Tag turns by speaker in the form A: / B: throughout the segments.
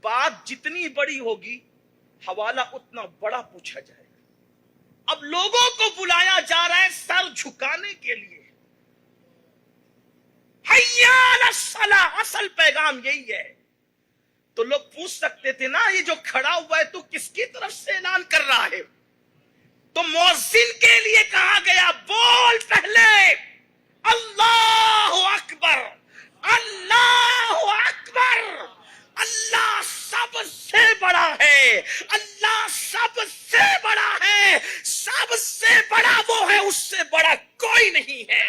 A: بات جتنی بڑی ہوگی حوالہ اتنا بڑا پوچھا جائے گا. اب لوگوں کو بلایا جا رہا ہے سر جھکانے کے لیے. حیا علی الصلاۃ، اصل پیغام یہی ہے. تو لوگ پوچھ سکتے تھے نا یہ جو کھڑا ہوا ہے تو کس کی طرف سے اعلان کر رہا ہے؟ تو مؤذن کے لیے کہا گیا بول پہلے اللہ اکبر، اللہ اکبر. اللہ سب سے بڑا ہے، اللہ سب سے بڑا ہے، سب سے بڑا وہ ہے، اس سے بڑا کوئی نہیں ہے.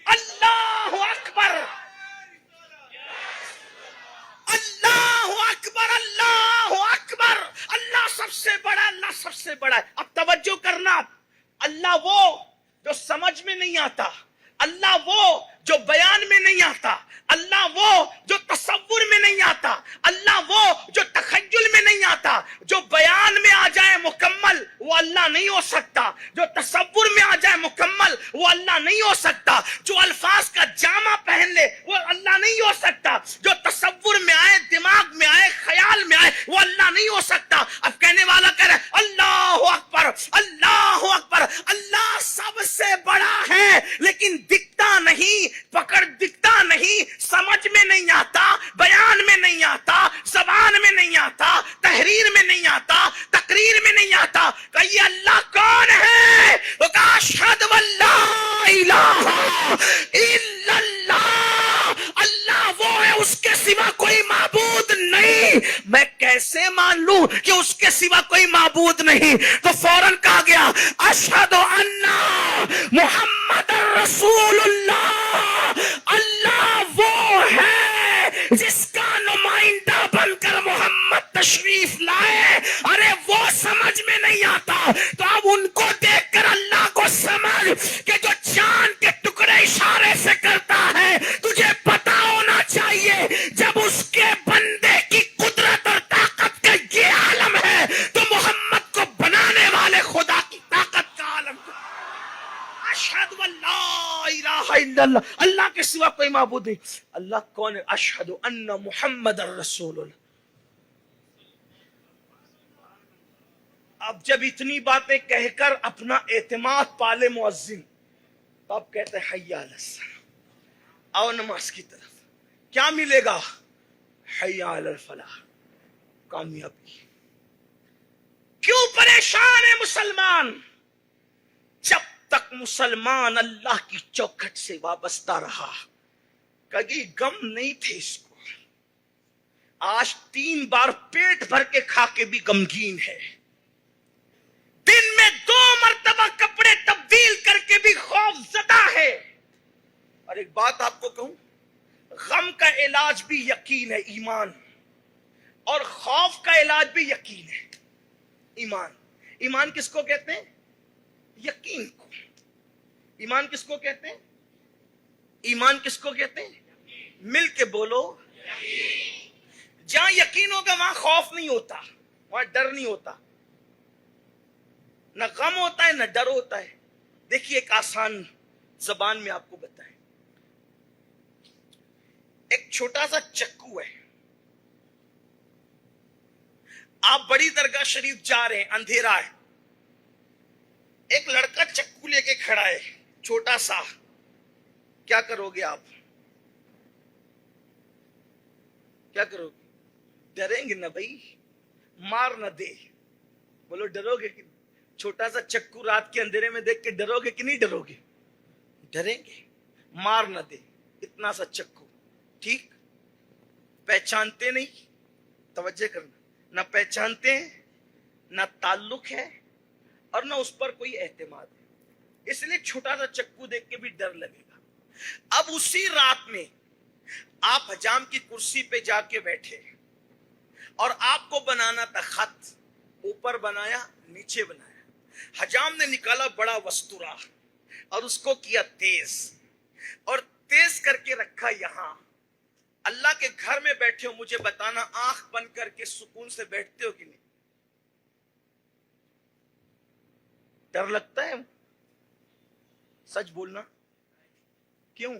A: اللہ اکبر، اللہ اکبر، اللہ اکبر. اللہ سب سے بڑا، اللہ سب سے بڑا ہے. اب توجہ کرنا، اللہ وہ جو سمجھ میں نہیں آتا، اللہ وہ جو بیان میں نہیں آتا، اللہ وہ جو تصور میں نہیں آتا، اللہ وہ جو تخیل میں نہیں آتا. جو بیان میں آ جائے مکمل وہ اللہ نہیں ہو سکتا، جو تصور میں آ جائے مکمل وہ اللہ نہیں ہو سکتا، جو الفاظ کا جامع پہن لے وہ اللہ نہیں ہو سکتا، جو تصور میں آئے، دماغ میں آئے، خیال میں آئے وہ اللہ نہیں ہو سکتا. اب کہنے والا کہہ رہا ہے اللہ اکبر، اللہ اکبر. اللہ سب سے بڑا ہے لیکن دکھتا نہیں، پکڑ دکھتا نہیں، سمجھ میں نہیں آتا، بیان میں نہیں آتا، زبان میں نہیں آتا، تحریر میں نہیں آتا، تقریر میں نہیں آتا. کہیے اللہ کون ہے؟ وہ کہا اشہد واللہ الہ الا اللہ. اللہ وہ ہے، اس کے سوا کوئی معبود نہیں. میں کیسے مان لوں کہ اس کے سوا کوئی معبود نہیں؟ تو فوراً کہا گیا اشہد ان محمد رسول اللہ. اللہ وہ ہے جس کا نمائندہ بن کر محمد تشریف لائے. ارے وہ سمجھ میں نہیں آتا تو اب ان کو دیکھ کر اللہ کو سمجھ کہ جو چاند کے ٹکڑے اشارے سے کرتا ہے تجھے پتا ہونا چاہیے جب اس کے بندے کی قدرت اور طاقت کا یہ عالم ہے تو محمد کو بنانے والے خدا کی طاقت کا عالم. اشہد واللہ الہ الا اللہ، اللہ کے سوا کوئی معبود نہیں. اللہ کون ہے؟ اشہد ان محمد الرسول اللہ. اب جب اتنی باتیں کہہ کر اپنا اعتماد پالے مؤذن تو اب کہتے ہیں حی علی الصلاۃ، آؤ نماز کی طرف. کیا ملے گا؟ حی علی الفلاح، کامیابی. کیوں پریشان ہے مسلمان؟ جب تک مسلمان اللہ کی چوکھٹ سے وابستہ رہا کبھی غم نہیں تھے اس کو. آج 3 بار پیٹ بھر کے کھا کے بھی غمگین ہے. دن میں 2 مرتبہ کپڑے تبدیل کر کے بھی خوف زدہ ہے. اور ایک بات آپ کو کہوں، غم کا علاج بھی یقین ہے، ایمان. اور خوف کا علاج بھی یقین ہے، ایمان. ایمان کس کو کہتے ہیں؟ یقین کو. ایمان کس کو کہتے ہیں؟ ایمان کس کو کہتے ہیں؟ مل کے بولو. جہاں یقین ہوگا وہاں خوف نہیں ہوتا، وہاں ڈر نہیں ہوتا، نہ غم ہوتا ہے نہ ڈر ہوتا ہے. دیکھیے ایک آسان زبان میں آپ کو بتائیں. ایک چھوٹا سا چکو ہے، آپ بڑی درگاہ شریف جا رہے ہیں، اندھیرا ہے، ایک لڑکا چکو لے کے کھڑا ہے چھوٹا سا. کیا کرو گے آپ؟ کیا کرو گے؟ ڈریں گے نا بھائی، مار نہ دے. بولو ڈرو گے کہ چھوٹا سا چکو رات کے اندھیرے میں دیکھ کے ڈرو گے کہ نہیں ڈرو گے؟ ڈریں گے. مار نہ دے اتنا سا چکو. ٹھیک، پہچانتے نہیں، توجہ کرنا، نہ پہچانتے ہیں، نہ تعلق ہے اور نہ اس پر کوئی اعتماد ہے، اس لیے چھوٹا سا چکو دیکھ کے بھی ڈر لگے گا. اب اسی رات میں آپ حجام کی کرسی پہ جا کے بیٹھے اور آپ کو بنانا تھا خط، اوپر بنایا نیچے بنایا. حجام نے نکالا بڑا وستورا اور اس کو کیا تیز، اور تیز کر کے رکھا یہاں. اللہ کے گھر میں بیٹھے ہو، مجھے بتانا آنکھ بند کر کے سکون سے بیٹھتے ہو کہ نہیں؟ ڈر لگتا ہے؟ سچ بولنا. کیوں؟